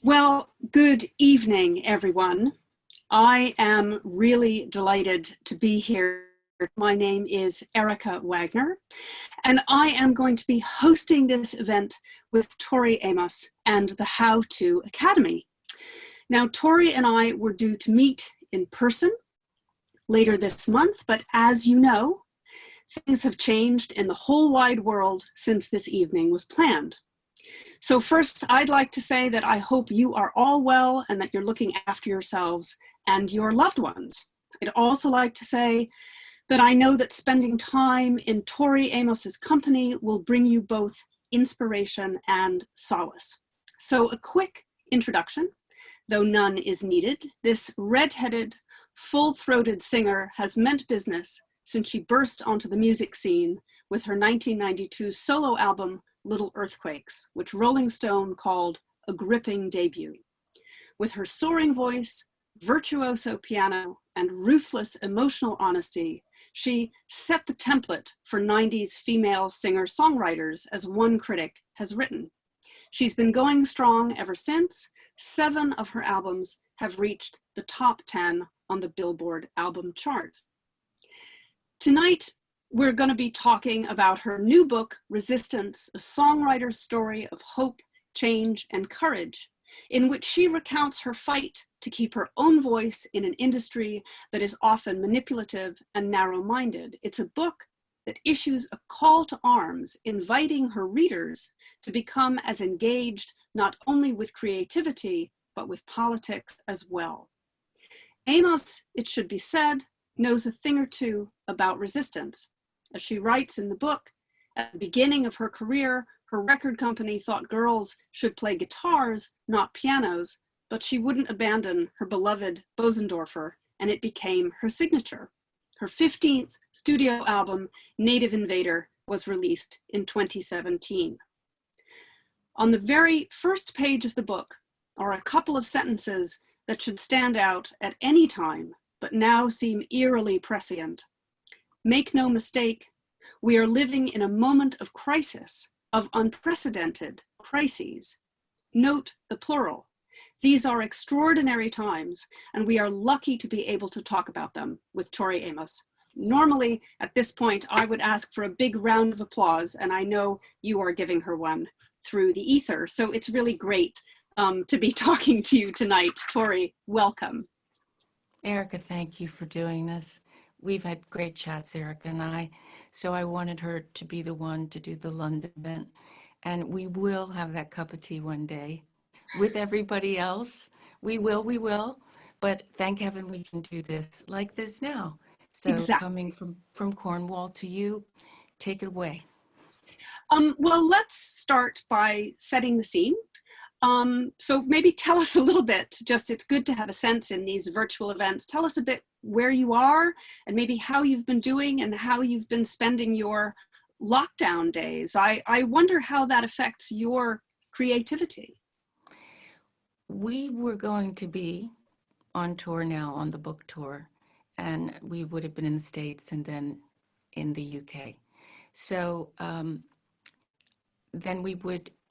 Well, good evening, everyone. I am really delighted to be here. My name is Erica Wagner, and I am going to be hosting this event with Tori Amos and the How To Academy. Now, Tori and I were due to meet in person later this month, but as you know, things have changed in the whole wide world since this evening was planned. So first, I'd like to say that I hope you are all well and that you're looking after yourselves and your loved ones. I'd also like to say that I know that spending time in Tori Amos's company will bring you both inspiration and solace. So a quick introduction, though none is needed. This red-headed, full-throated singer has meant business since she burst onto the music scene with her 1992 solo album, Little Earthquakes, which Rolling Stone called a gripping debut. With her soaring voice, virtuoso piano, and ruthless emotional honesty, she set the template for 90s female singer-songwriters, as one critic has written. She's been going strong ever since. 7 of her albums have reached the top 10 on the Billboard album chart. Tonight, we're going to be talking about her new book, Resistance, a songwriter's story of hope, change, and courage, in which she recounts her fight to keep her own voice in an industry that is often manipulative and narrow-minded. It's a book that issues a call to arms, inviting her readers to become as engaged not only with creativity, but with politics as well. Amos, it should be said, knows a thing or two about resistance. As she writes in the book, at the beginning of her career, her record company thought girls should play guitars, not pianos, but she wouldn't abandon her beloved Bosendorfer, and it became her signature. Her 15th studio album, Native Invader, was released in 2017. On the very first page of the book are a couple of sentences that should stand out at any time, but now seem eerily prescient. Make no mistake, we are living in a moment of crisis, of unprecedented crises. Note the plural. These are extraordinary times, and we are lucky to be able to talk about them with Tori Amos. Normally, at this point, I would ask for a big round of applause, and I know you are giving her one through the ether. So it's really great to be talking to you tonight. Tori, welcome. Erica, thank you for doing this. We've had great chats, Erica and I, so I wanted her to be the one to do the London event. And we will have that cup of tea one day with everybody else. We will, but thank heaven we can do this like this now. So Exactly. Coming from Cornwall to you, take it away. Well, let's start by setting the scene. So maybe tell us a little bit, just it's good to have a sense in these virtual events. Tell us a bit where you are and maybe how you've been doing and how you've been spending your lockdown days. I wonder how that affects your creativity. We were going to be on tour now, on the book tour, and we would have been in the States and then in the UK. So then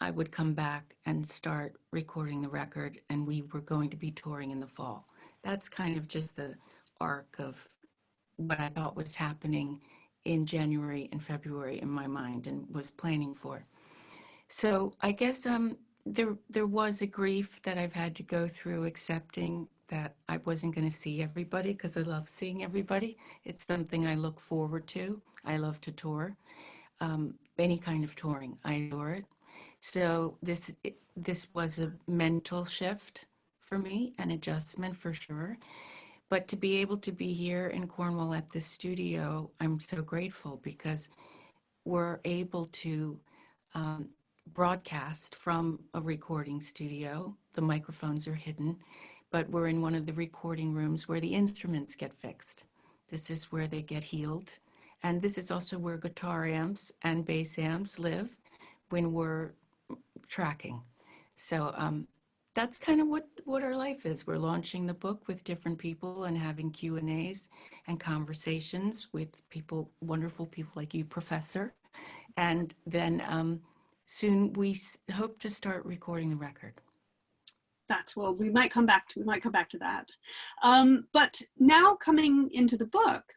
I would come back and start recording the record, and we were going to be touring in the fall. That's kind of just the arc of what I thought was happening in January and February in my mind and was planning for. So I guess there was a grief that I've had to go through, accepting that I wasn't going to see everybody because I love seeing everybody. It's something I look forward to. I love to tour. Any kind of touring, I adore it. So this was a mental shift for me, an adjustment for sure. But to be able to be here in Cornwall at the studio, I'm so grateful because we're able to broadcast from a recording studio. The microphones are hidden, but we're in one of the recording rooms where the instruments get fixed. This is where they get healed. And this is also where guitar amps and bass amps live when we're tracking. So that's kind of what our life is. We're launching the book with different people and having Q&As and conversations with people, wonderful people like you, Professor. And then soon we hope to start recording the record. That's, well, we might come back to that. But now coming into the book,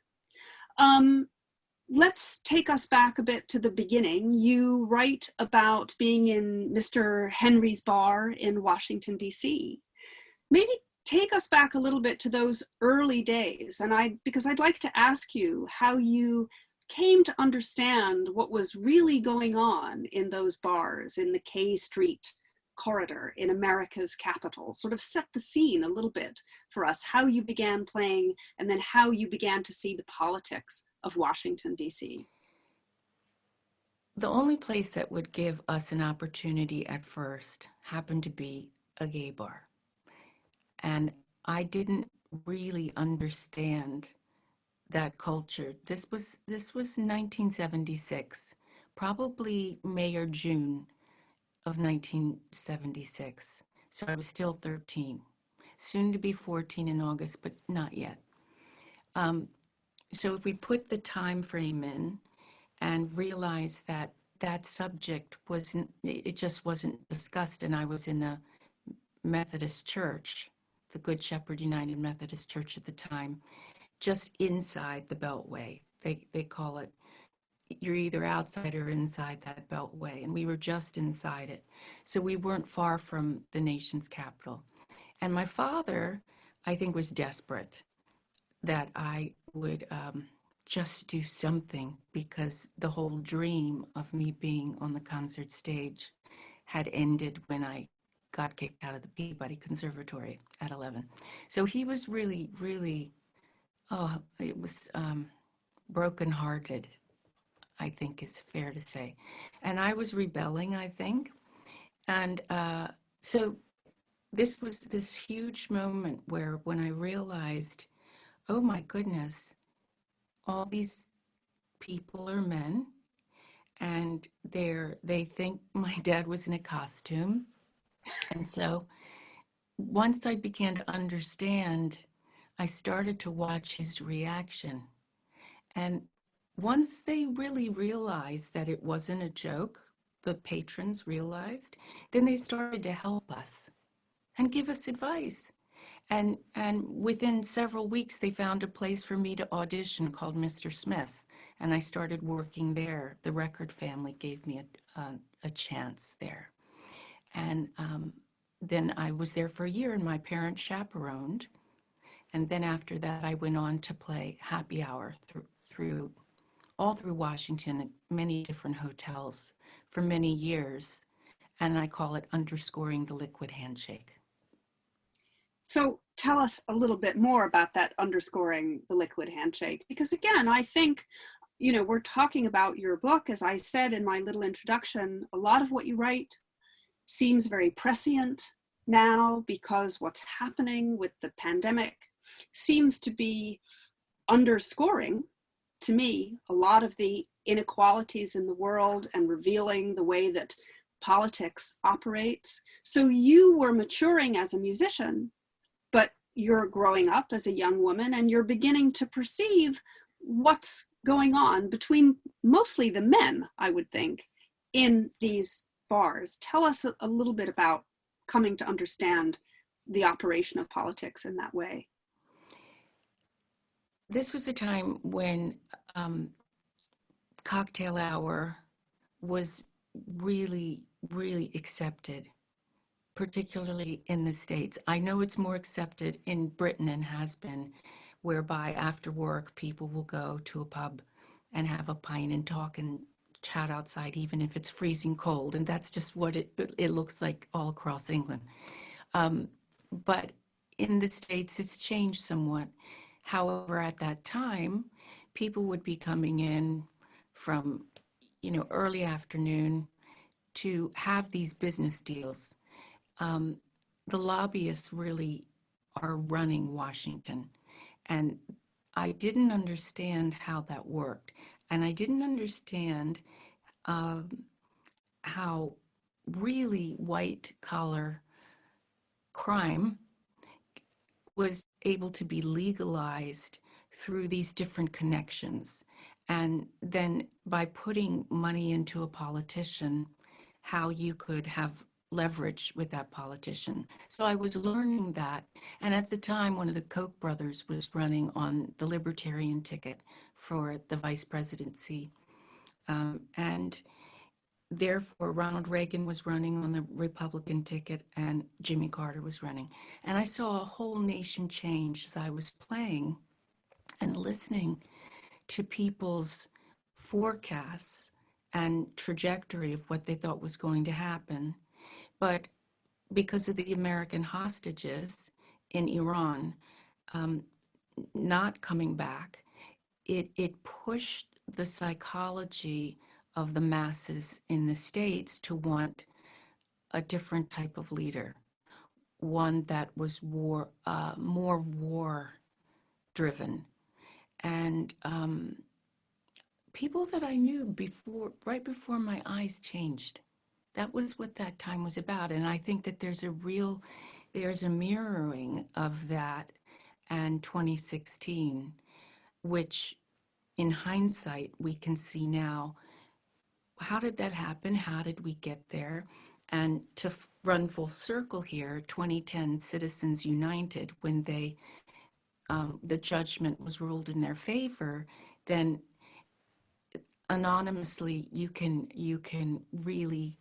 let's take us back a bit to the beginning. You write about being in Mr. Henry's bar in Washington, D.C. Maybe take us back a little bit to those early days, and because I'd like to ask you how you came to understand what was really going on in those bars in the K Street corridor in America's capital. Sort of set the scene a little bit for us, how you began playing and then how you began to see the politics of Washington, D.C. The only place that would give us an opportunity at first happened to be a gay bar. And I didn't really understand that culture. This was 1976, probably May or June of 1976. So I was still 13, soon to be 14 in August, but not yet. So if we put the time frame in and realize that that subject it just wasn't discussed, and I was in a Methodist church, the Good Shepherd United Methodist Church at the time, just inside the Beltway. They call it, you're either outside or inside that Beltway, and we were just inside it. So we weren't far from the nation's capital. And my father, I think, was desperate that I would just do something, because the whole dream of me being on the concert stage had ended when I got kicked out of the Peabody Conservatory at 11. So he was really, really, it was brokenhearted, I think is fair to say. And I was rebelling, I think. And so this was this huge moment where when I realized, oh my goodness, all these people are men, and they think my dad was in a costume. And so once I began to understand, I started to watch his reaction. And once they really realized that it wasn't a joke, the patrons realized, then they started to help us and give us advice. And within several weeks, they found a place for me to audition called Mr. Smith's, and I started working there. The record family gave me a chance there. And then I was there for a year, and my parents chaperoned. And then after that, I went on to play happy hour all through Washington at many different hotels for many years. And I call it underscoring the liquid handshake. So tell us a little bit more about that underscoring the liquid handshake, because again, I think, you know, we're talking about your book. As I said in my little introduction, a lot of what you write seems very prescient now, because what's happening with the pandemic seems to be underscoring, to me, a lot of the inequalities in the world and revealing the way that politics operates. So you were maturing as a musician, but you're growing up as a young woman, and you're beginning to perceive what's going on between mostly the men, I would think, in these bars. Tell us a little bit about coming to understand the operation of politics in that way. This was a time when cocktail hour was really, really accepted, particularly in the States. I know it's more accepted in Britain and has been, whereby after work, people will go to a pub and have a pint and talk and chat outside, even if it's freezing cold. And that's just what it looks like all across England. But in the States, it's changed somewhat. However, at that time, people would be coming in from, early afternoon to have these business deals. The lobbyists really are running Washington. And I didn't understand how that worked. And I didn't understand how really white-collar crime was able to be legalized through these different connections. And then by putting money into a politician, how you could have leverage with that politician. So I was learning that. And at the time, one of the Koch brothers was running on the Libertarian ticket for the vice presidency. And therefore, Ronald Reagan was running on the Republican ticket and Jimmy Carter was running. And I saw a whole nation change as I was playing and listening to people's forecasts and trajectory of what they thought was going to happen. But because of the American hostages in Iran not coming back, it pushed the psychology of the masses in the States to want a different type of leader, one that was more war-driven. And people that I knew right before my eyes changed. That was what that time was about. And I think that there's a mirroring of that and 2016, which in hindsight, we can see now, how did that happen? How did we get there? And to run full circle here, 2010 Citizens United, when the judgment was ruled in their favor, then anonymously you can really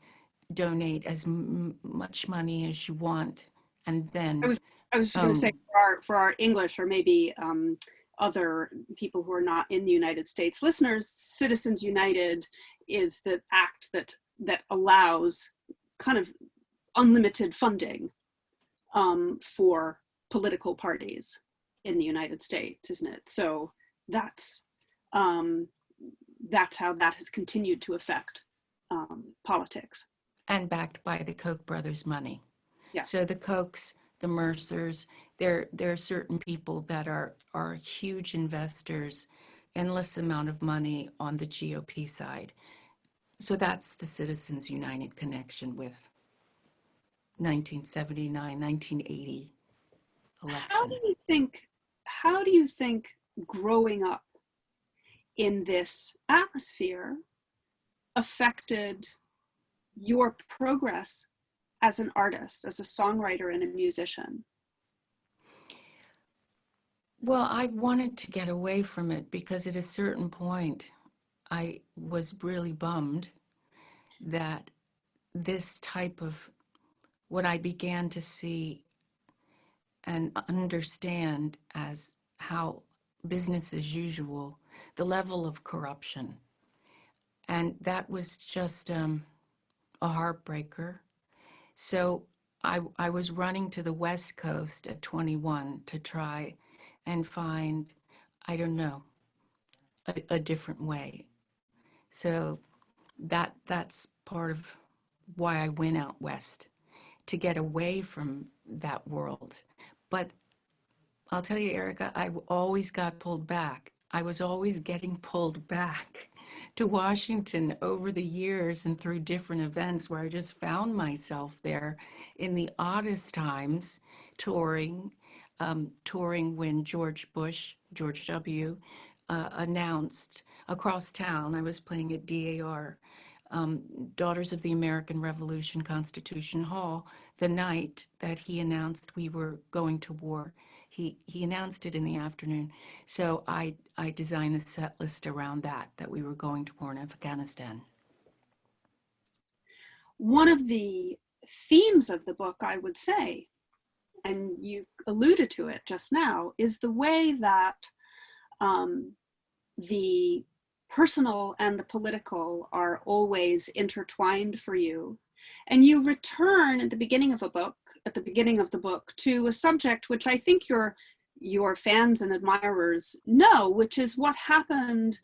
donate as much money as you want, and then I was just going to say for our English or maybe other people who are not in the United States listeners, Citizens United is the act that allows kind of unlimited funding for political parties in the United States, isn't it? So that's how that has continued to affect politics. And backed by the Koch brothers' money. Yeah. So the Kochs, the Mercers, there are certain people that are huge investors, endless amount of money on the GOP side. So that's the Citizens United connection with 1979, 1980 election. How do you think growing up in this atmosphere affected your progress as an artist, as a songwriter and a musician? Well, I wanted to get away from it because at a certain point, I was really bummed that this type of what I began to see and understand as how business as usual, the level of corruption. And that was just a heartbreaker. So I was running to the West Coast at 21 to try and find, I don't know, a different way. So that's part of why I went out West, to get away from that world. But I'll tell you, Erica, I always got pulled back. I was always getting pulled back to Washington over the years and through different events where I just found myself there in the oddest times, touring when George W. Announced across town. I was playing at DAR, Daughters of the American Revolution Constitution Hall, the night that he announced we were going to war. He announced it in the afternoon. So I designed the set list around that we were going to war in Afghanistan. One of the themes of the book, I would say, and you alluded to it just now, is the way that the personal and the political are always intertwined for you. And you return at the beginning of the book to a subject which I think your fans and admirers know, which is what happened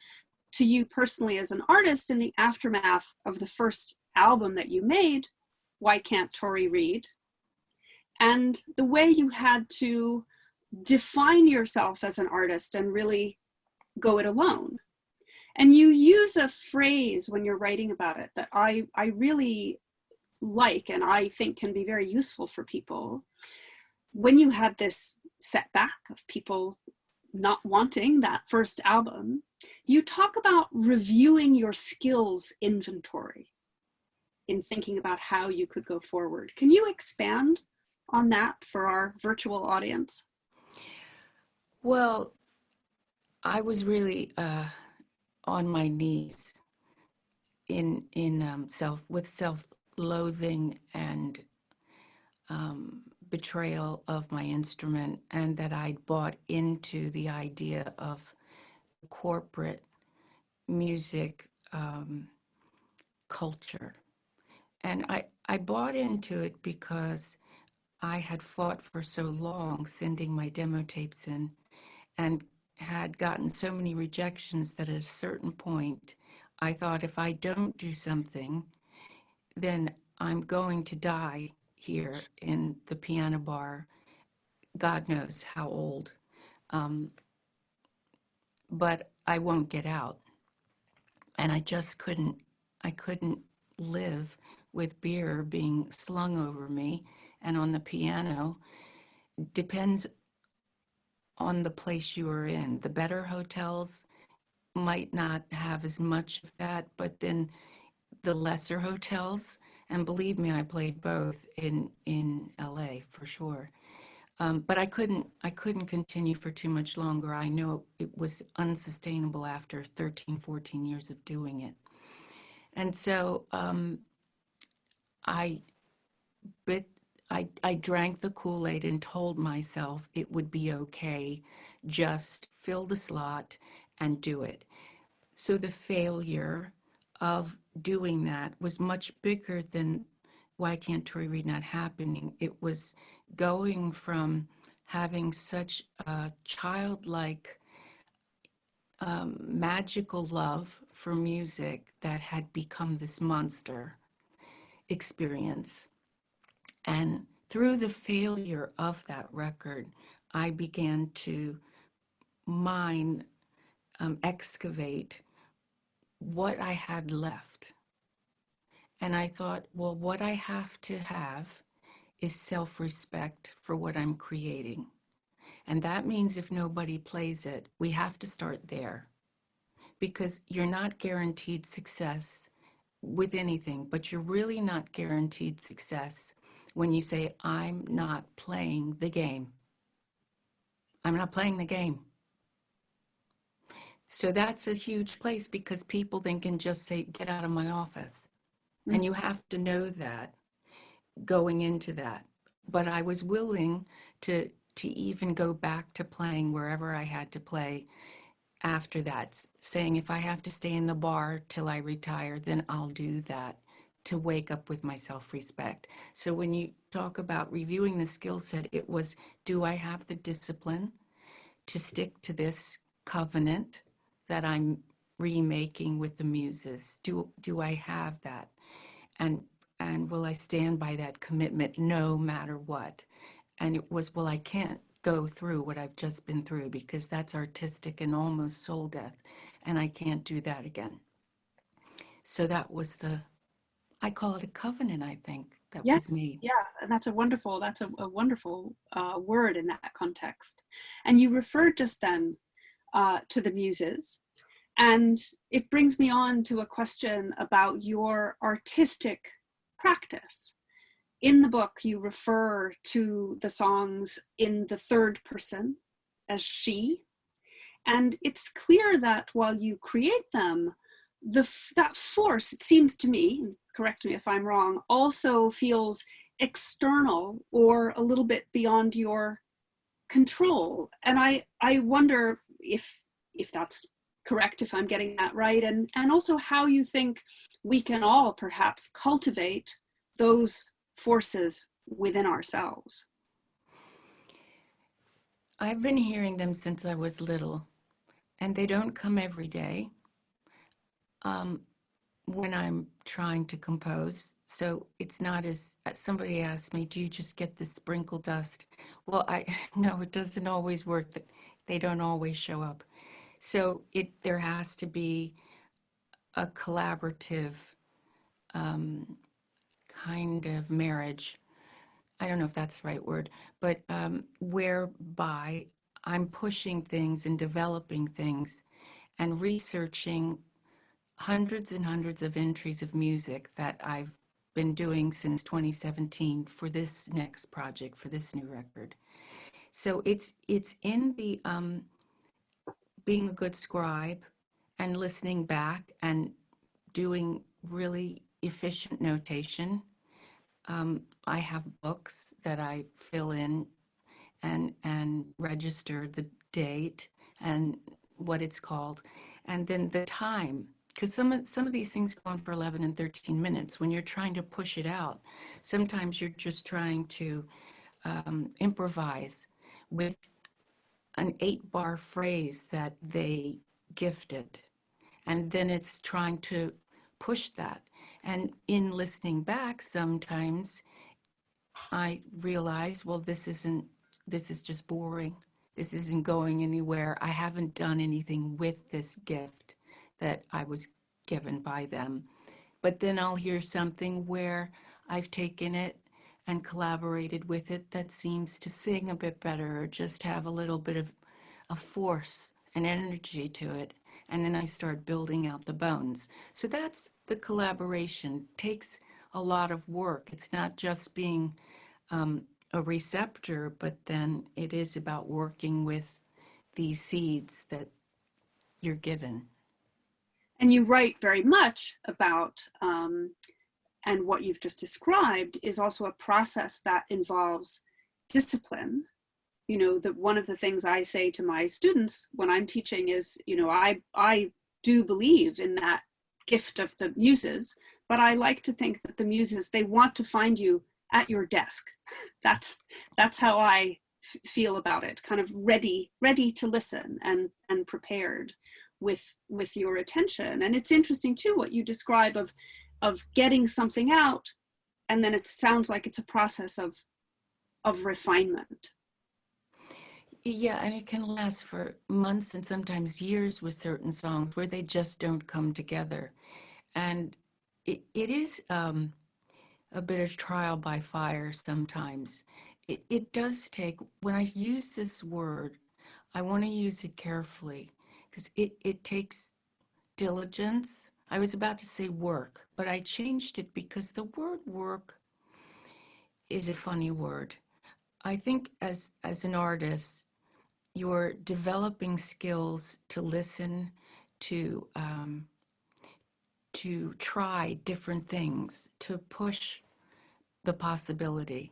to you personally as an artist in the aftermath of the first album that you made, Why Can't Tori Read? And the way you had to define yourself as an artist and really go it alone. And you use a phrase when you're writing about it that I really like and I think can be very useful for people. When you had this setback of people not wanting that first album, you talk about reviewing your skills inventory. in thinking about how you could go forward. Can you expand on that for our virtual audience? Well, I was really on my knees in self-loathing and betrayal of my instrument, and that I'd bought into the idea of corporate music culture. And I bought into it because I had fought for so long sending my demo tapes in, and had gotten so many rejections that at a certain point I thought, if I don't do something, then I'm going to die here in the piano bar, God knows how old, but I won't get out. And I couldn't live with beer being slung over me and on the piano. Depends on the place you are in. The better hotels might not have as much of that, but then the lesser hotels, and believe me, I played both in LA for sure. But I couldn't continue for too much longer. I know it was unsustainable after 13, 14 years of doing it. And so I drank the Kool-Aid and told myself it would be okay, just fill the slot and do it. So the failure of doing that was much bigger than why can't Tori read not happening. It was going from having such a childlike magical love for music that had become this monster experience. And through the failure of that record, I began to mine, excavate what I had left. And I thought, well, what I have to have is self-respect for what I'm creating. And that means if nobody plays it, we have to start there. Because you're not guaranteed success with anything, but you're really not guaranteed success when you say, I'm not playing the game. I'm not playing the game. So that's a huge place, because people then can just say, get out of my office. Mm-hmm. And you have to know that going into that. But I was willing to even go back to playing wherever I had to play after that, saying if I have to stay in the bar till I retire, then I'll do that, to wake up with my self-respect. So when you talk about reviewing the skill set, it was, do I have the discipline to stick to this covenant that I'm remaking with the muses? Do I have that? And will I stand by that commitment no matter what? And it was, well, I can't go through what I've just been through, because that's artistic and almost soul death, and I can't do that again. So that was I call it a covenant, I think, that was made. Yeah, and that's a wonderful word in that context. And you referred just then to the muses, and it brings me on to a question about your artistic practice. In the book, you refer to the songs in the third person as she, and it's clear that while you create them, that force, it seems to me, correct me if I'm wrong, also feels external or a little bit beyond your control. And I wonder if that's correct, if I'm getting that right, and also how you think we can all perhaps cultivate those forces within ourselves. I've been hearing them since I was little, and they don't come every day when I'm trying to compose. So it's not as, somebody asked me, do you just get the sprinkle dust? Well, no, it doesn't always work. They don't always show up. So there has to be a collaborative kind of marriage. I don't know if that's the right word, but whereby I'm pushing things and developing things and researching hundreds and hundreds of entries of music that I've been doing since 2017 for this next project, for this new record. So it's in the being a good scribe and listening back and doing really efficient notation. I have books that I fill in and register the date and what it's called, and then the time, because some of these things go on for 11 and 13 minutes. When you're trying to push it out, sometimes you're just trying to improvise with an 8-bar phrase that they gifted, and then it's trying to push that. And in listening back, sometimes I realize, well, this is just boring. This isn't going anywhere. I haven't done anything with this gift that I was given by them. But then I'll hear something where I've taken it and collaborated with it that seems to sing a bit better, or just have a little bit of a force and energy to it. And then I start building out the bones. So that's the collaboration. It takes a lot of work. It's not just being a receptor, but then it is about working with these seeds that you're given. And you write very much about, and what you've just described is also a process that involves discipline. You know, that one of the things I say to my students when I'm teaching is, you know, I do believe in that gift of the muses, but I like to think that the muses, they want to find you at your desk. That's how I feel about it, kind of ready to listen and prepared with your attention. And it's interesting too what you describe of getting something out, and then it sounds like it's a process of refinement. Yeah, and it can last for months and sometimes years with certain songs where they just don't come together. And it is a bit of trial by fire sometimes. It does take, when I use this word, I want to use it carefully, because it takes diligence. I was about to say work, but I changed it because the word work is a funny word. I think as an artist, you're developing skills to listen, to try different things, to push the possibility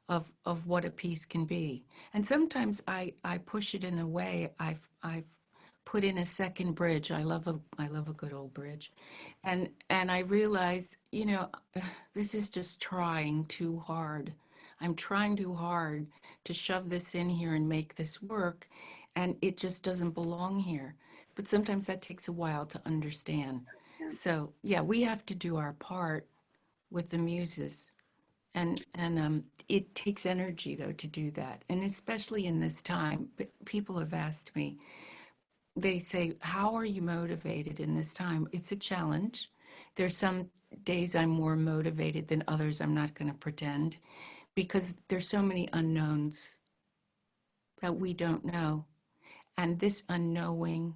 of what a piece can be. And sometimes I push it in a way. I've put in a second bridge. I love a good old bridge, and I realize, you know, this is just trying too hard. I'm trying too hard to shove this in here and make this work, and it just doesn't belong here. But sometimes that takes a while to understand. Yeah. So yeah, we have to do our part with the muses. And it takes energy, though, to do that. And especially in this time, people have asked me, they say, how are you motivated in this time? It's a challenge. There's some days I'm more motivated than others. I'm not going to pretend, because there's so many unknowns that we don't know. And this unknowing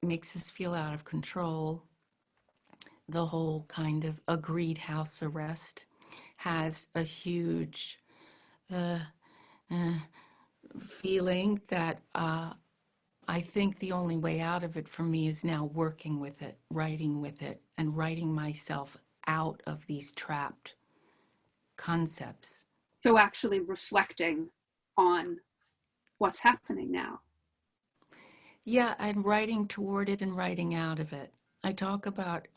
makes us feel out of control. The whole kind of agreed house arrest has a huge feeling that I think the only way out of it for me is now working with it, and writing myself out of these trapped concepts. So actually reflecting on what's happening now. Yeah, I'm writing toward it and writing out of it. I talk about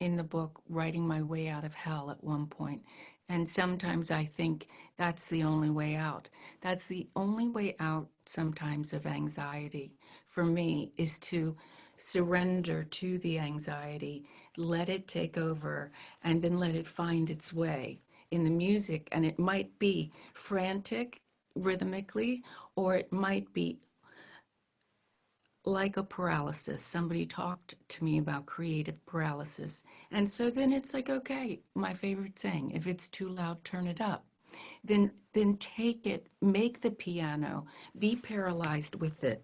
in the book writing my way out of hell at one point. And sometimes I think that's the only way out. That's the only way out sometimes of anxiety for me, is to surrender to the anxiety, let it take over, and then let it find its way in the music. And it might be frantic rhythmically, or it might be like a paralysis. Somebody talked to me about creative paralysis. And so then it's like, okay, my favorite saying, if it's too loud, turn it up. Then take it, make the piano, be paralyzed with it,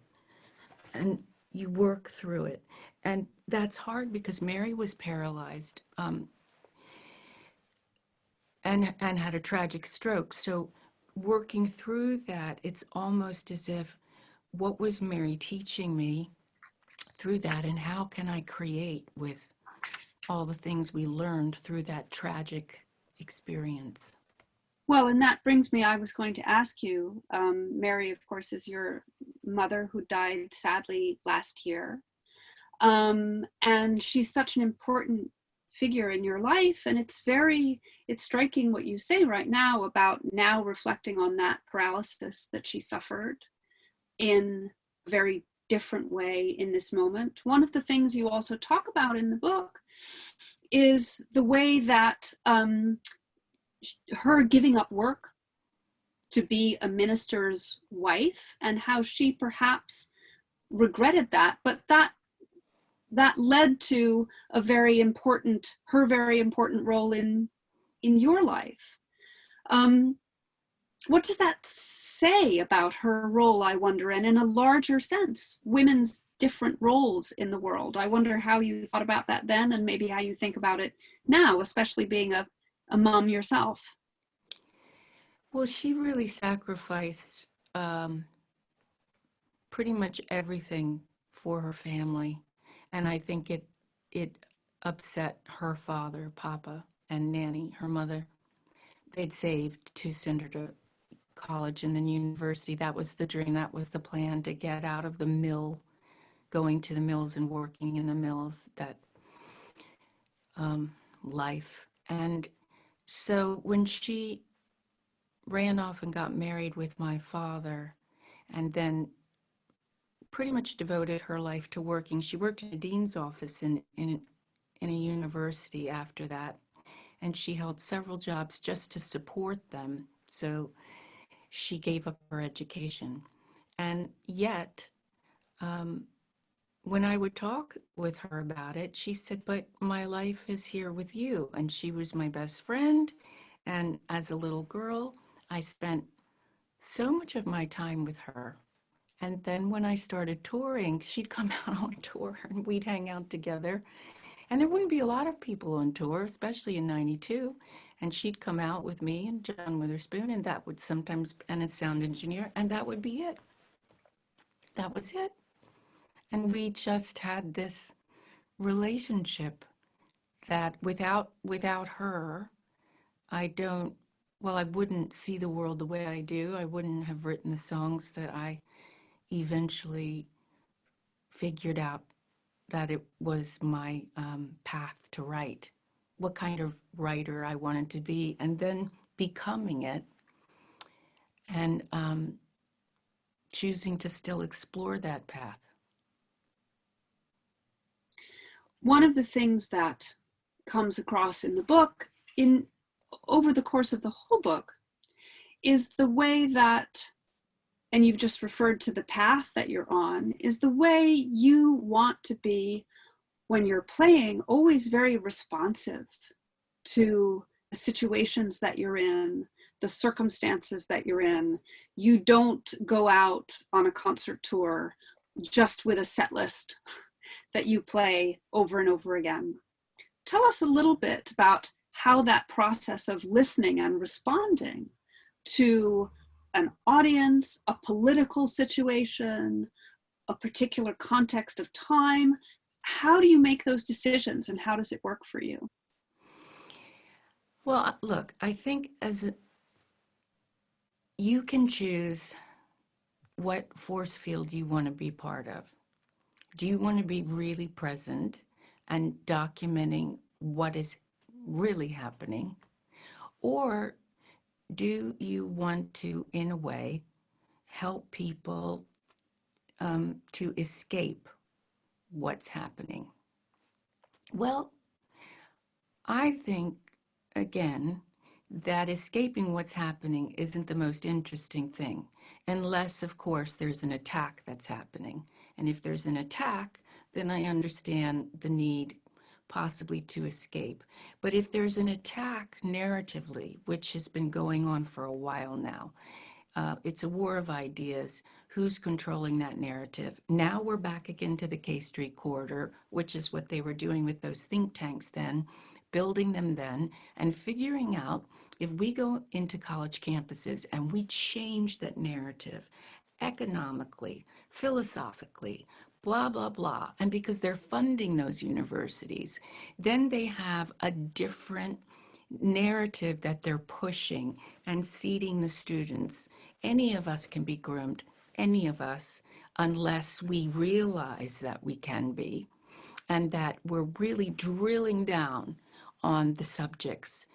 and you work through it. And that's hard because Mary was paralyzed. and had a tragic stroke. So working through that, it's almost as if, what was Mary teaching me through that, and how can I create with all the things we learned through that tragic experience? Well, and that brings me, I was going to ask you, Mary, of course, is your mother who died sadly last year. And she's such an important figure in your life. And it's striking what you say right now about now reflecting on that paralysis that she suffered in a very different way in this moment. One of the things you also talk about in the book is the way that her giving up work to be a minister's wife, and how she perhaps regretted that, but that led to her very important role in your life. What does that say about her role, I wonder, and in a larger sense, women's different roles in the world? I wonder how you thought about that then, and maybe how you think about it now, especially being a mom yourself. Well, she really sacrificed pretty much everything for her family. And I think it upset her father, Papa, and Nanny, her mother. They'd saved to send her to college and then university. That was the dream. That was the plan, to get out of the mill, going to the mills and working in the mills, that life. And so when she ran off and got married with my father, and then pretty much devoted her life to working. She worked in the dean's office in a university after that, and she held several jobs just to support them. So she gave up her education. And yet, when I would talk with her about it, she said, but my life is here with you. And she was my best friend. And as a little girl, I spent so much of my time with her. And then when I started touring, she'd come out on tour and we'd hang out together. And there wouldn't be a lot of people on tour, especially in 92. And she'd come out with me and John Witherspoon, and that would sometimes, and a sound engineer, and that would be it. That was it. And we just had this relationship that without her, I wouldn't see the world the way I do. I wouldn't have written the songs that I eventually figured out that it was my path to write, what kind of writer I wanted to be, and then becoming it, and choosing to still explore that path. One of the things that comes across in the book, over the course of the whole book, is the way that, and you've just referred to the path that you're on, is the way you want to be when you're playing, always very responsive to the situations that you're in, the circumstances that you're in. You don't go out on a concert tour just with a set list that you play over and over again. Tell us a little bit about how that process of listening and responding to an audience, a political situation, a particular context of time, how do you make those decisions, and how does it work for you? Well, look, I think you can choose what force field you want to be part of. Do you want to be really present and documenting what is really happening? Or do you want to, in a way, help people to escape what's happening? Well, I think, again, that escaping what's happening isn't the most interesting thing, unless, of course, there's an attack that's happening. And if there's an attack, then I understand the need possibly to escape. But if there's an attack narratively, which has been going on for a while now, it's a war of ideas. Who's controlling that narrative? Now we're back again to the K Street corridor, which is what they were doing with those think tanks then, building them then, and figuring out if we go into college campuses and we change that narrative economically, philosophically, blah, blah, blah, and because they're funding those universities, then they have a different narrative that they're pushing and seeding the students. Any of us can be groomed, any of us, unless we realize that we can be, and that we're really drilling down on the subjects.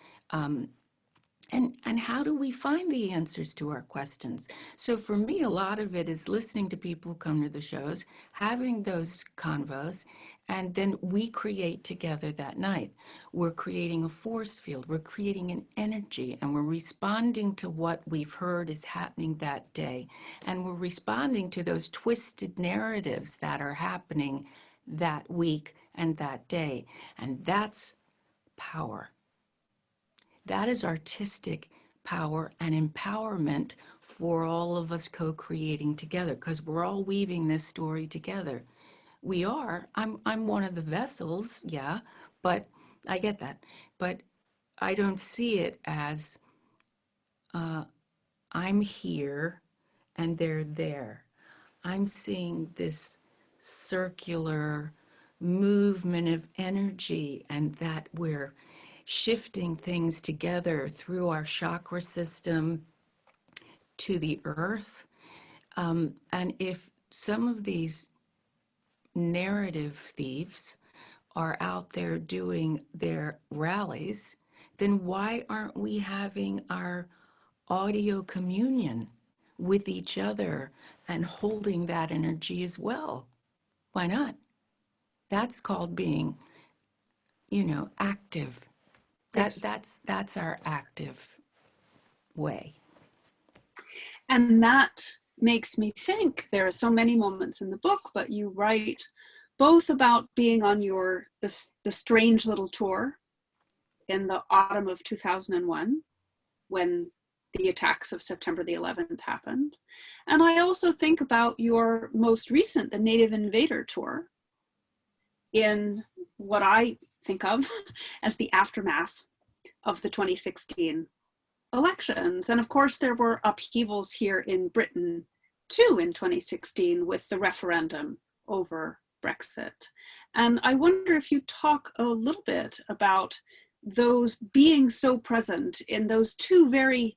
And how do we find the answers to our questions? So for me, a lot of it is listening to people who come to the shows, having those convos, and then we create together that night. We're creating a force field, we're creating an energy, and we're responding to what we've heard is happening that day. And we're responding to those twisted narratives that are happening that week and that day. And that's power. That is artistic power and empowerment for all of us co-creating together, because we're all weaving this story together. We are. I'm one of the vessels, yeah, but I get that. But I don't see it as I'm here and they're there. I'm seeing this circular movement of energy, and that we're shifting things together through our chakra system to the earth. And if some of these narrative thieves are out there doing their rallies, then why aren't we having our audio communion with each other and holding that energy as well? Why not? That's called being, active. Yes. That's our active way. And that makes me think there are so many moments in the book, but you write both about being on the strange little tour in the autumn of 2001, when the attacks of September the 11th happened. And I also think about your most recent, the Native Invader tour, in what I think of as the aftermath of the 2016 elections. And of course, there were upheavals here in Britain too in 2016 with the referendum over Brexit. And I wonder if you talk a little bit about those being so present in those two very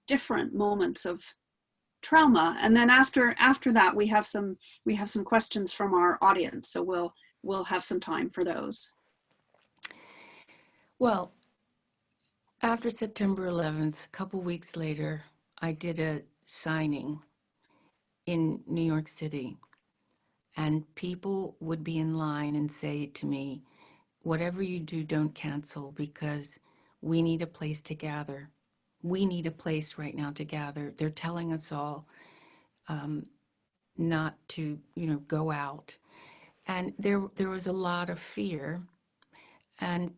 different moments of trauma. And then after that, we have some questions from our audience. So we'll have some time for those. Well, after September 11th, a couple weeks later, I did a signing in New York City, and people would be in line and say to me, whatever you do, don't cancel, because we need a place to gather. We need a place right now to gather. They're telling us all not to, go out. And there was a lot of fear, and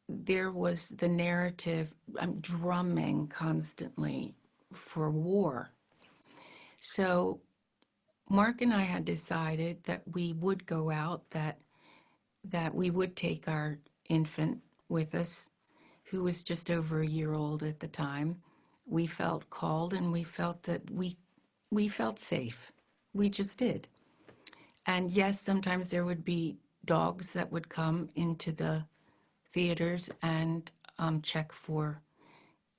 there was the narrative, I'm drumming constantly for war. So Mark and I had decided that we would go out, that we would take our infant with us, who was just over a year old at the time. We felt called, and we felt that we felt safe. We just did. And yes, sometimes there would be dogs that would come into the theaters and check for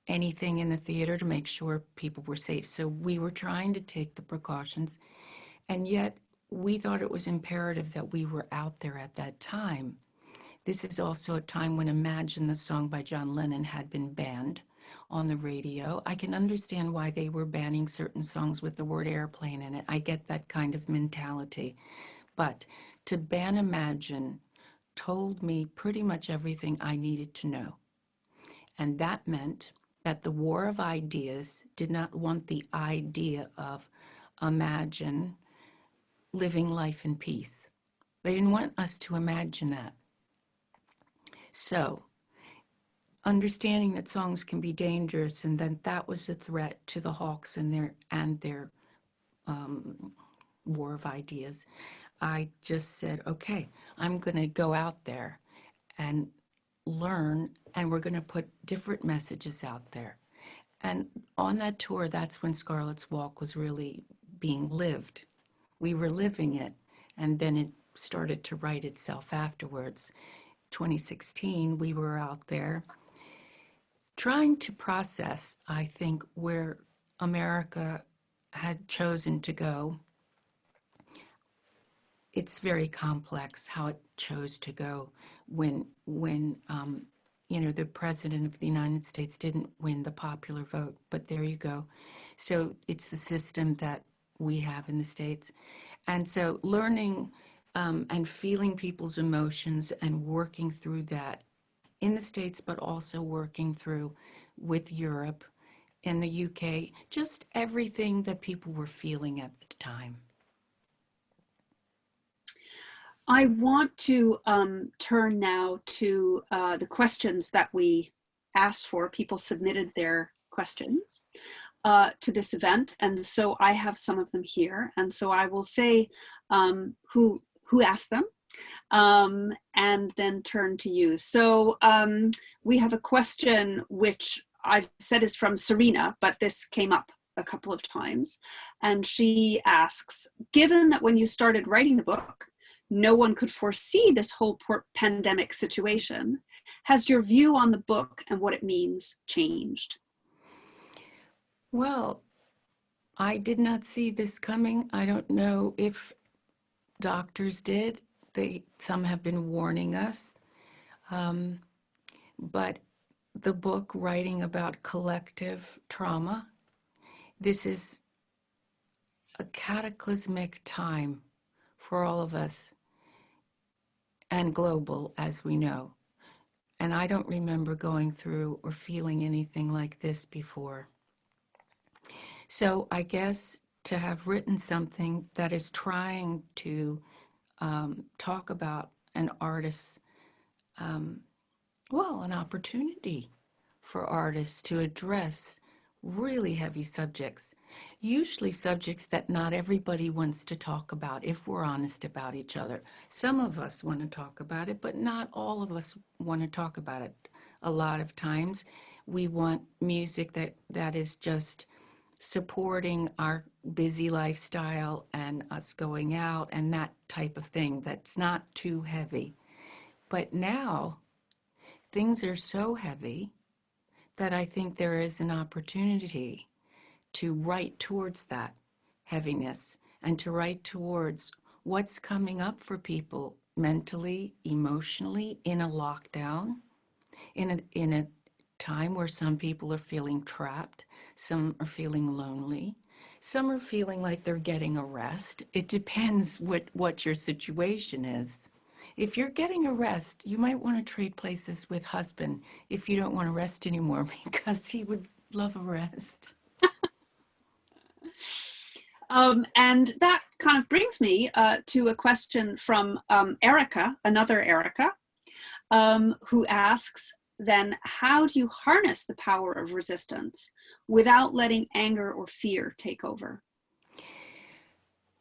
anything in the theater to make sure people were safe. So we were trying to take the precautions, and yet we thought it was imperative that we were out there at that time. This is also a time when Imagine, the song by John Lennon, had been banned on the radio. I can understand why they were banning certain songs with the word airplane in it. I get that kind of mentality. But to ban Imagine told me pretty much everything I needed to know. And that meant that the war of ideas did not want the idea of Imagine living life in peace. They didn't want us to imagine that. So, understanding that songs can be dangerous, and that was a threat to the Hawks and their war of ideas, I just said, okay, I'm going to go out there and learn, and we're going to put different messages out there. And on that tour, that's when Scarlet's Walk was really being lived. We were living it, and then it started to write itself afterwards. 2016, we were out there trying to process, I think, where America had chosen to go. It's very complex how it chose to go when the president of the United States didn't win the popular vote, but there you go. So it's the system that we have in the States. And so learning and feeling people's emotions and working through that in the States, but also working through with Europe and the UK, just everything that people were feeling at the time. I want to turn now to the questions that we asked for. People submitted their questions to this event, and so I have some of them here. And so I will say who asked them, and then turn to you. So we have a question which I've said is from Serena, but this came up a couple of times. And she asks, given that when you started writing the book, no one could foresee this whole pandemic situation, has your view on the book and what it means changed? Well, I did not see this coming. I don't know if doctors did. Some have been warning us. But the book, writing about collective trauma, this is a cataclysmic time for all of us, and global, as we know. And I don't remember going through or feeling anything like this before. So I guess to have written something that is trying to talk about an artist's, an opportunity for artists to address really heavy subjects, usually subjects that not everybody wants to talk about, if we're honest about each other. Some of us want to talk about it, but not all of us want to talk about it. A lot of times we want music that is just supporting our busy lifestyle and us going out and that type of thing that's not too heavy. But now things are so heavy that I think there is an opportunity to write towards that heaviness and to write towards what's coming up for people mentally, emotionally, in a lockdown, in a time where some people are feeling trapped, some are feeling lonely, some are feeling like they're getting a rest. It depends what your situation is. If you're getting a rest, you might want to trade places with husband if you don't want to rest anymore, because he would love a rest. And that kind of brings me to a question from Erica, another Erica, who asks, then how do you harness the power of resistance without letting anger or fear take over?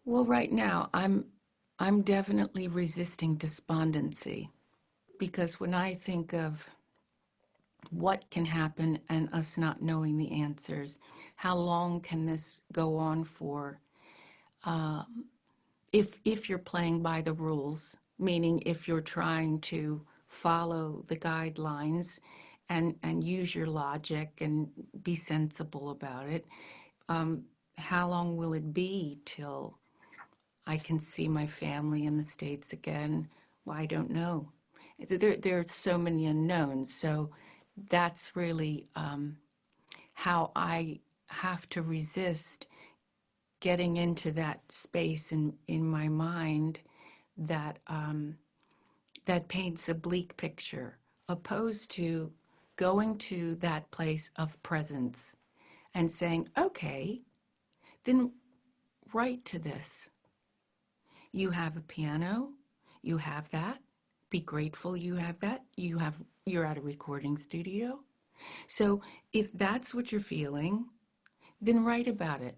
Well, right now, I'm definitely resisting despondency, because when I think of what can happen and us not knowing the answers, how long can this go on for? If you're playing by the rules, meaning if you're trying to follow the guidelines and use your logic and be sensible about it, how long will it be till I can see my family in the States again? Well, I don't know. There are so many unknowns. So that's really how I have to resist getting into that space in my mind that that paints a bleak picture, opposed to going to that place of presence and saying, okay, then write to this. You have a piano, you have that. Be grateful you have that. You're at a recording studio. So if that's what you're feeling, then write about it.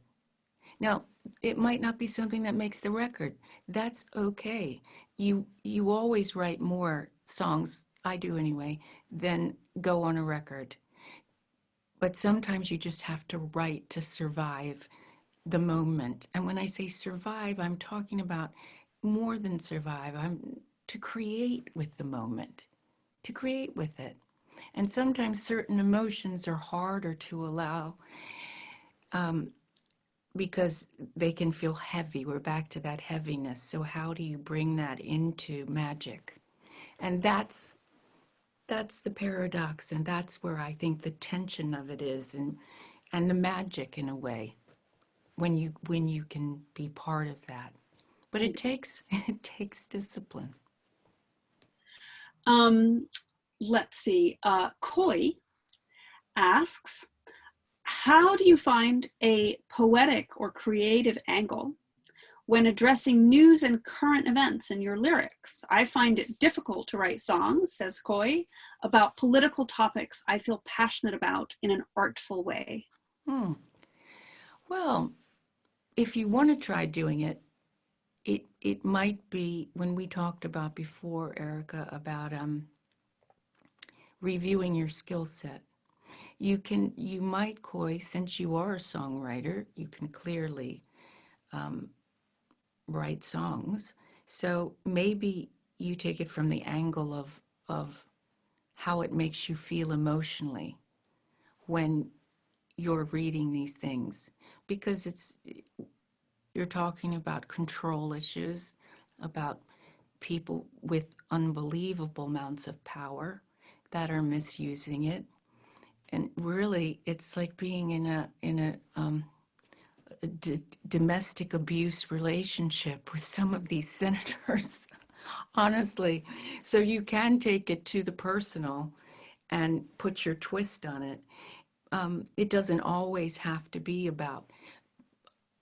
Now, it might not be something that makes the record. That's okay. You always write more songs I do anyway, than go on a record. But sometimes you just have to write to survive the moment. And when I say survive, I'm talking about more than survive. I'm to create with the moment, to create with it. And sometimes certain emotions are harder to allow because they can feel heavy. We're back to that heaviness. So how do you bring that into magic? And that's the paradox, and that's where I think the tension of it is, and the magic in a way, when you can be part of that. But it takes discipline. Let's see. Koi asks, how do you find a poetic or creative angle when addressing news and current events in your lyrics? I find it difficult to write songs, says Koi, about political topics I feel passionate about in an artful way. Well, if you want to try doing it, it might be, when we talked about before, Erica, about reviewing your skill set. You might, Koi, since you are a songwriter, you can clearly write songs. So maybe you take it from the angle of how it makes you feel emotionally when you're reading these things, because you're talking about control issues, about people with unbelievable amounts of power that are misusing it. And really, it's like being in a domestic abuse relationship with some of these senators, honestly. So you can take it to the personal and put your twist on it. It doesn't always have to be about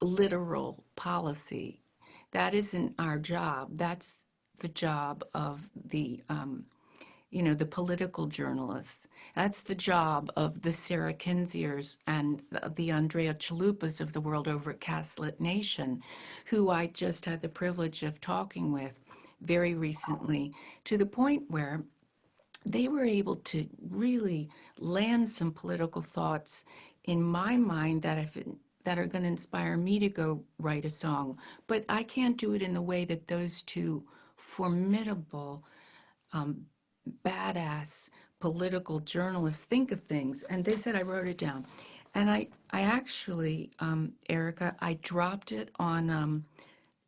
literal policy. That isn't our job. That's the job of the the political journalists. That's the job of the Sarah Kinziers and the Andrea Chalupas of the world over at Gaslit Nation, who I just had the privilege of talking with very recently, to the point where they were able to really land some political thoughts in my mind that are going to inspire me to go write a song. But I can't do it in the way that those two formidable badass political journalists think of things. And they said, I wrote it down. And I actually, Erica, I dropped it on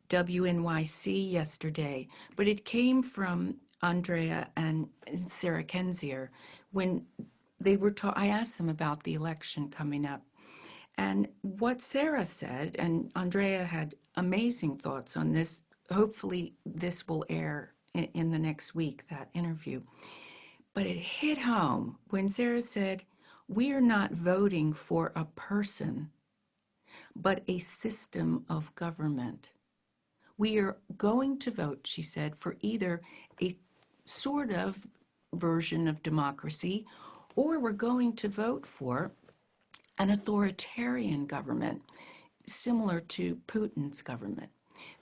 WNYC yesterday, but it came from Andrea and Sarah Kenzier when they were I asked them about the election coming up. And what Sarah said, and Andrea had amazing thoughts on this. Hopefully this will air in the next week, that interview. But it hit home when Sarah said, we are not voting for a person, but a system of government. We are going to vote, she said, for either a sort of version of democracy, or we're going to vote for an authoritarian government, similar to Putin's government.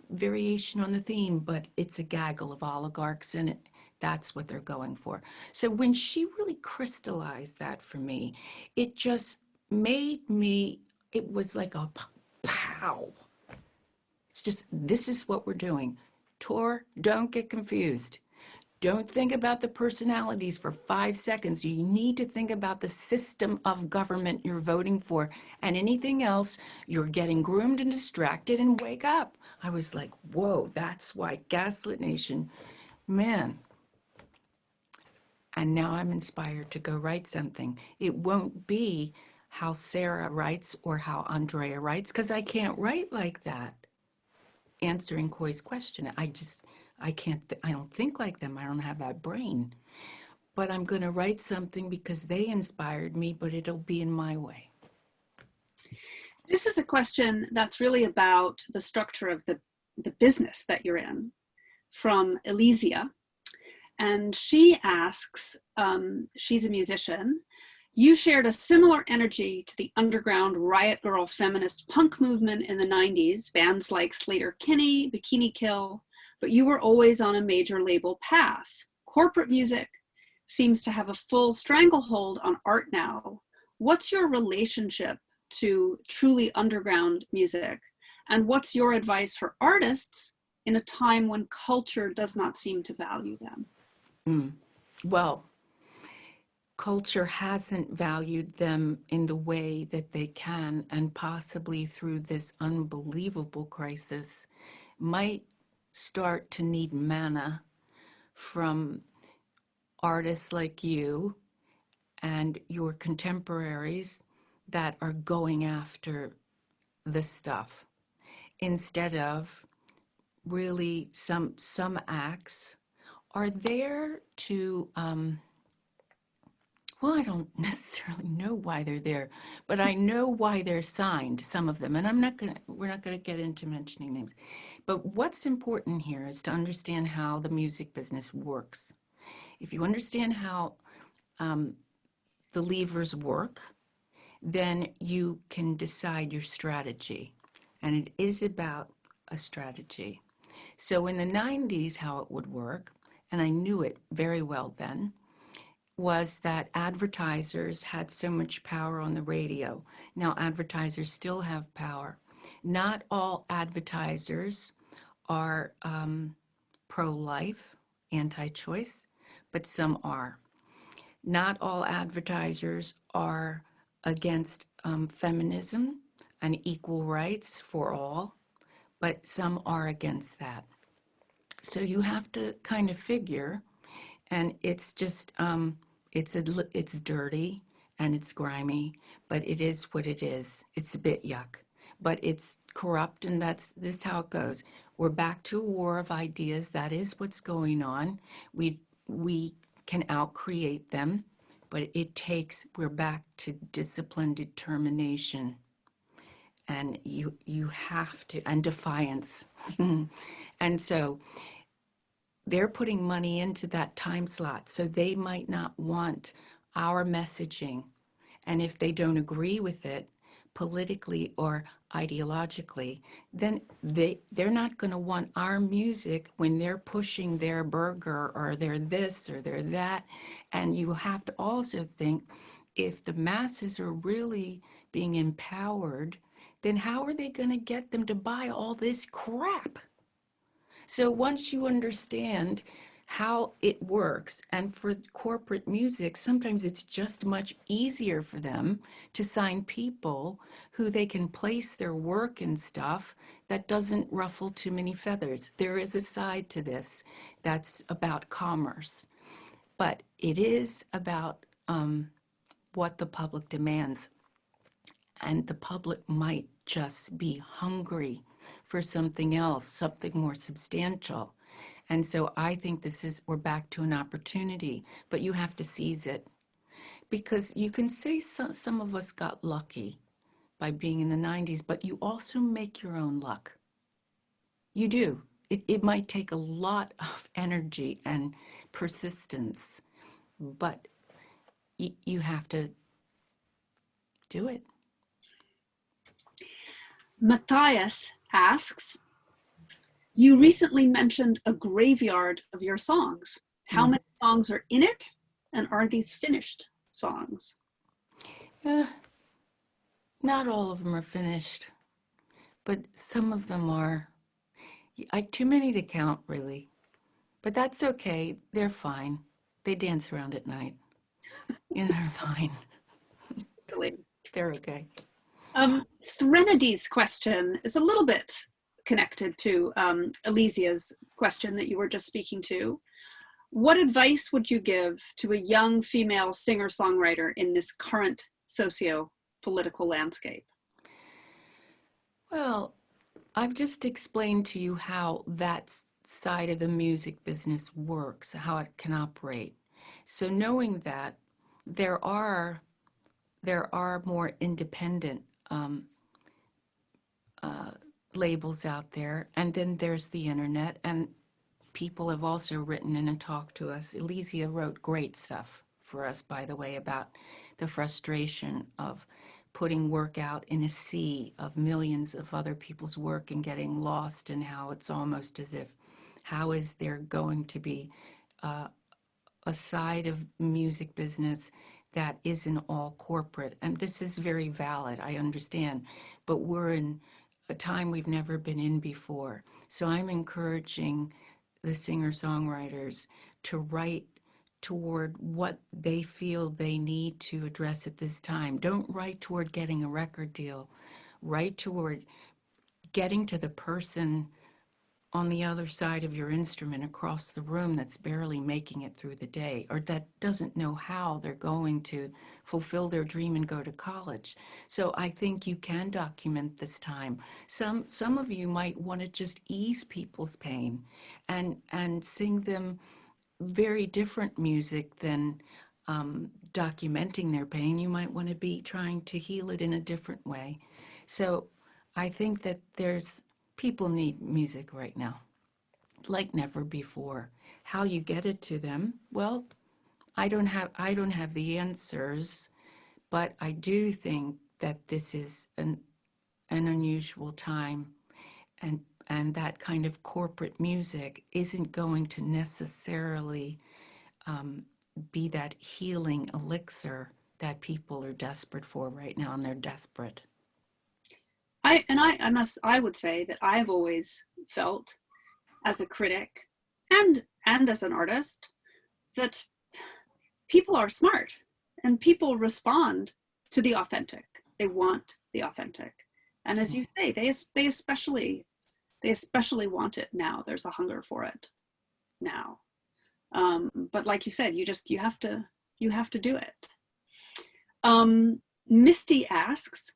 Variation on the theme, but it's a gaggle of oligarchs, and that's what they're going for. So when she really crystallized that for me, it just made me, it was like a pow. It's just, this is what we're doing. Tor, don't get confused. Don't think about the personalities for 5 seconds. You need to think about the system of government you're voting for, and anything else, you're getting groomed and distracted, and wake up. I was like, whoa, that's why Gaslit Nation, man. And now I'm inspired to go write something. It won't be how Sarah writes or how Andrea writes, because I can't write like that. Answering Koi's question, I can't, I don't think like them. I don't have that brain. But I'm going to write something because they inspired me, but it'll be in my way. This is a question that's really about the structure of the business that you're in, from Elysia. And she asks, she's a musician, you shared a similar energy to the underground riot girl feminist punk movement in the 90s, bands like Sleater-Kinney, Bikini Kill, but you were always on a major label path. Corporate music, seems to have a full stranglehold on art now. What's your relationship to truly underground music? And what's your advice for artists in a time when culture does not seem to value them? Well, culture hasn't valued them in the way that they can, and possibly through this unbelievable crisis might start to need manna from artists like you and your contemporaries that are going after this stuff, instead of really some acts are there to well, I don't necessarily know why they're there, but I know why they're signed, some of them, and we're not gonna get into mentioning names. But what's important here is to understand how the music business works. If you understand how the levers work, then you can decide your strategy. And it is about a strategy. So in the 90s, how it would work, and I knew it very well then, was that advertisers had so much power on the radio. Now advertisers still have power. Not all advertisers are pro-life, anti-choice, but some are. Not all advertisers are against feminism and equal rights for all, but some are against that. So you have to kind of figure, and it's just, it's dirty and it's grimy, but it is what it is. It's a bit yuck, but it's corrupt, and this is how it goes. We're back to a war of ideas. That is what's going on. We can outcreate them, but we're back to discipline, determination, and you have to, and defiance. And so they're putting money into that time slot, so they might not want our messaging. And if they don't agree with it politically or ideologically, then they're not going to want our music when they're pushing their burger or their this or their that. And you have to also think, if the masses are really being empowered, then how are they going to get them to buy all this crap? So once you understand how it works, and for corporate music, sometimes it's just much easier for them to sign people who they can place their work and stuff that doesn't ruffle too many feathers. There is a side to this that's about commerce, but it is about what the public demands. And the public might just be hungry for something else, something more substantial. And so I think we're back to an opportunity, but you have to seize it. Because you can say some of us got lucky by being in the 90s, but you also make your own luck. You do. It might take a lot of energy and persistence, but you have to do it. Matthias asks, you recently mentioned a graveyard of your songs. How many songs are in it, and are these finished songs? Not all of them are finished, but some of them are. Too many to count, really. But that's okay. They're fine. They dance around at night. And they're fine. They're okay. Threnodi's question is a little bit connected to Alicia's question that you were just speaking to. What advice would you give to a young female singer-songwriter in this current socio-political landscape? Well, I've just explained to you how that side of the music business works, how it can operate. So knowing that, there are more independent labels out there, and then there's the internet, and people have also written in and talked to us. Alicia wrote great stuff for us, by the way, about the frustration of putting work out in a sea of millions of other people's work and getting lost, and how it's almost as if, how is there going to be a side of music business that isn't all corporate. And this is very valid, I understand, but we're in a time we've never been in before. So I'm encouraging the singer-songwriters to write toward what they feel they need to address at this time. Don't write toward getting a record deal. Write toward getting to the person on the other side of your instrument across the room that's barely making it through the day, or that doesn't know how they're going to fulfill their dream and go to college. So I think you can document this time. Some of you might want to just ease people's pain and sing them very different music than documenting their pain. You might want to be trying to heal it in a different way. So I think that people need music right now, like never before. How you get it to them, well, I don't have the answers, but I do think that this is an unusual time, and that kind of corporate music isn't going to necessarily be that healing elixir that people are desperate for right now, and they're desperate. I would say that I've always felt, as a critic and as an artist, that people are smart and people respond to the authentic. They want the authentic, and as you say, they especially want it now. There's a hunger for it now. But like you said, you have to do it. Misty asks,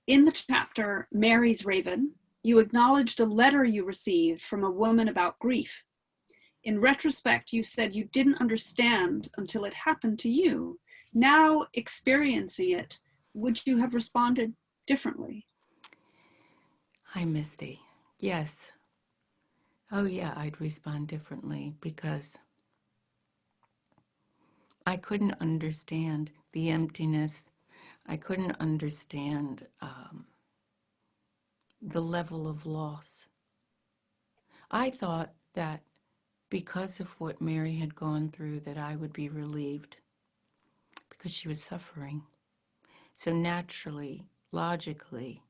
in the chapter Mary's Raven, you acknowledged a letter you received from a woman about grief. In retrospect, you said you didn't understand until it happened to you. Now experiencing it, would you have responded differently? Hi, Misty. Yes. Oh yeah, I'd respond differently because I couldn't understand the emptiness. I couldn't understand the level of loss. I thought that because of what Mary had gone through, that I would be relieved because she was suffering. So naturally, logically,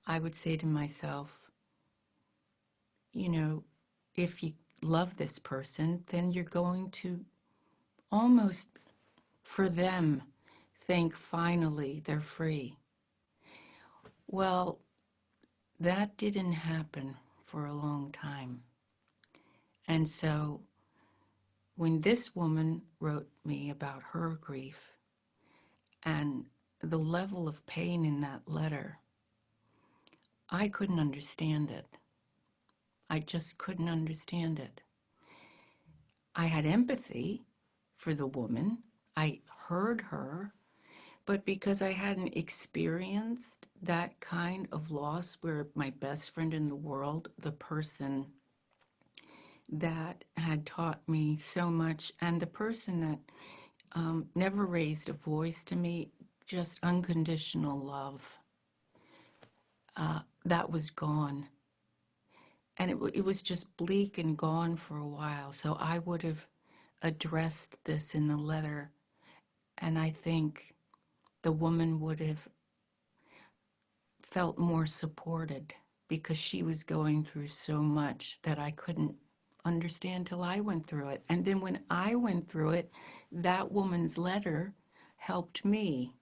I would say to myself, if you love this person, then you're going to almost, for them, think finally they're free. Well, that didn't happen for a long time. And so when this woman wrote me about her grief and the level of pain in that letter, I couldn't understand it. I just couldn't understand it. I had empathy for the woman. I heard her. But because I hadn't experienced that kind of loss where my best friend in the world, the person that had taught me so much, and the person that never raised a voice to me, just unconditional love, that was gone. And it was just bleak and gone for a while. So I would have addressed this in the letter, and I think the woman would have felt more supported because she was going through so much that I couldn't understand till I went through it. And then when I went through it, that woman's letter helped me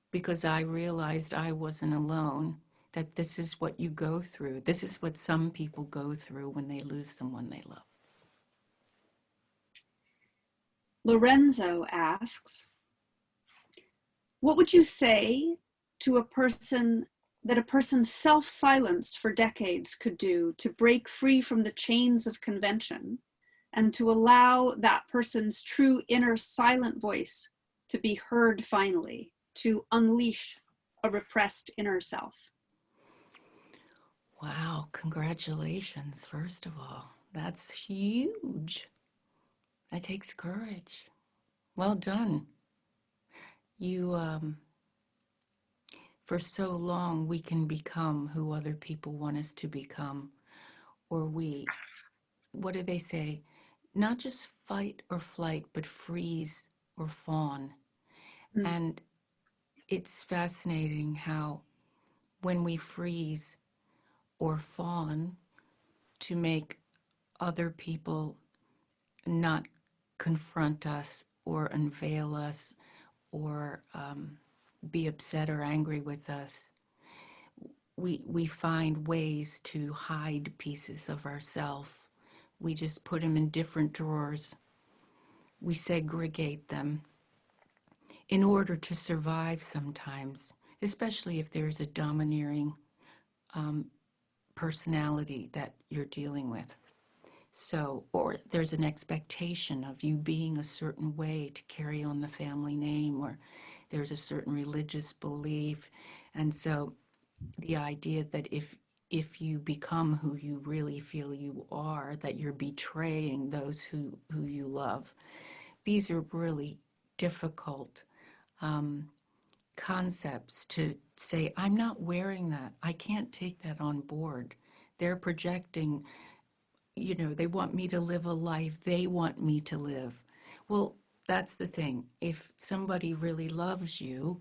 because I realized I wasn't alone, that this is what you go through. This is what some people go through when they lose someone they love. Lorenzo asks, what would you say to a person that a person self-silenced for decades could do to break free from the chains of convention and to allow that person's true inner silent voice to be heard finally, to unleash a repressed inner self? Wow, congratulations, first of all. That's huge. That takes courage. Well done. You, for so long, we can become who other people want us to become, or what do they say? Not just fight or flight, but freeze or fawn. And it's fascinating how when we freeze or fawn to make other people not confront us or unveil us or be upset or angry with us, we find ways to hide pieces of ourselves. We just put them in different drawers. We segregate them in order to survive sometimes, especially if there's a domineering personality that you're dealing with. So, or there's an expectation of you being a certain way to carry on the family name, or there's a certain religious belief. And so the idea that if you become who you really feel you are, that you're betraying those who you love. These are really difficult concepts to say, I'm not wearing that. I can't take that on board. They're projecting, you know, they want me to live a life they want me to live. Well, that's the thing. If somebody really loves you,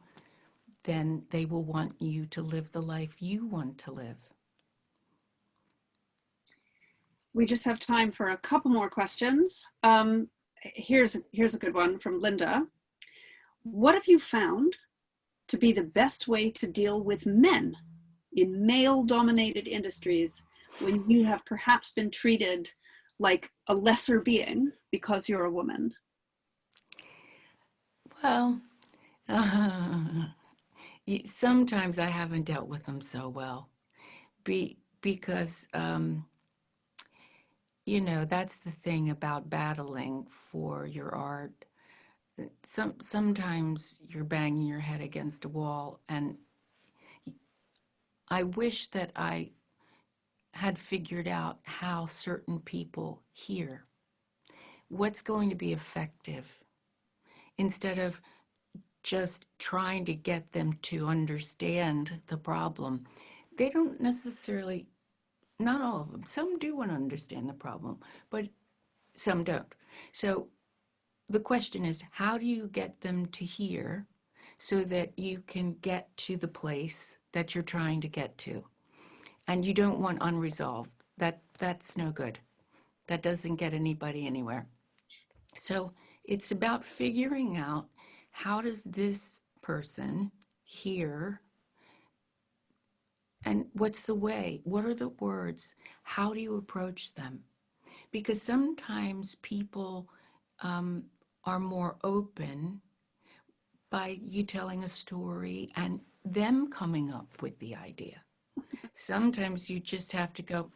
then they will want you to live the life you want to live. We just have time for a couple more questions. Here's a good one from Linda. What have you found to be the best way to deal with men in male-dominated industries when you have perhaps been treated like a lesser being because you're a woman? Well, sometimes I haven't dealt with them so well because, you know, that's the thing about battling for your art. Sometimes you're banging your head against a wall, and I wish that I had figured out how certain people hear, what's going to be effective, instead of just trying to get them to understand the problem. They don't necessarily, not all of them, some do want to understand the problem, but some don't. So the question is, how do you get them to hear so that you can get to the place that you're trying to get to? And you don't want unresolved. That's no good. That doesn't get anybody anywhere. So it's about figuring out, how does this person hear, and what's the way? What are the words? How do you approach them? Because sometimes people are more open by you telling a story and them coming up with the idea. Sometimes you just have to go,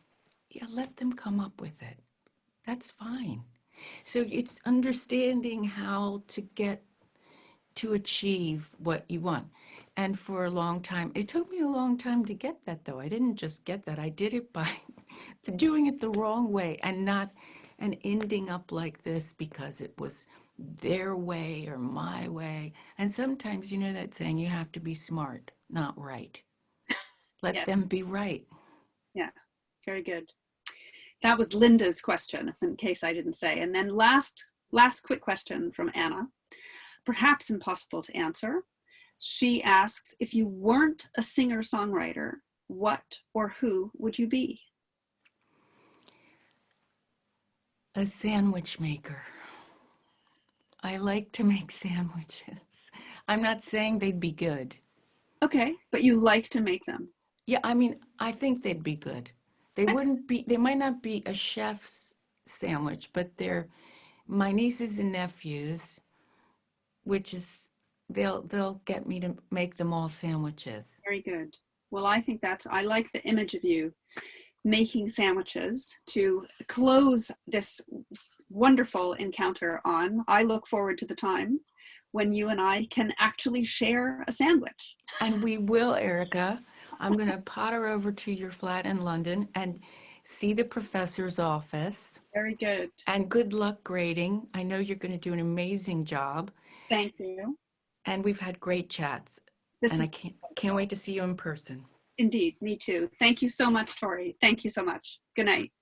yeah, let them come up with it. That's fine. So it's understanding how to get to achieve what you want. And for a long time, it took me a long time to get that, though. I didn't just get that. I did it by doing it the wrong way and ending up like this because it was their way or my way. And sometimes, you know that saying, you have to be smart, not right. Let them be right. Yeah, very good. That was Linda's question, in case I didn't say. And then last quick question from Anna, perhaps impossible to answer. She asks, if you weren't a singer-songwriter, what or who would you be? A sandwich maker. I like to make sandwiches. I'm not saying they'd be good. Okay, but you like to make them. Yeah, I mean, I think they'd be good. They wouldn't be, they might not be a chef's sandwich, but they're my nieces and nephews, which is, they'll get me to make them all sandwiches. Very good. Well, I think I like the image of you making sandwiches to close this wonderful encounter on. I look forward to the time when you and I can actually share a sandwich. And we will, Erica. I'm going to potter over to your flat in London and see the professor's office. Very good. And good luck grading. I know you're going to do an amazing job. Thank you. And we've had great chats. I can't wait to see you in person. Indeed, me too. Thank you so much, Tori. Thank you so much. Good night.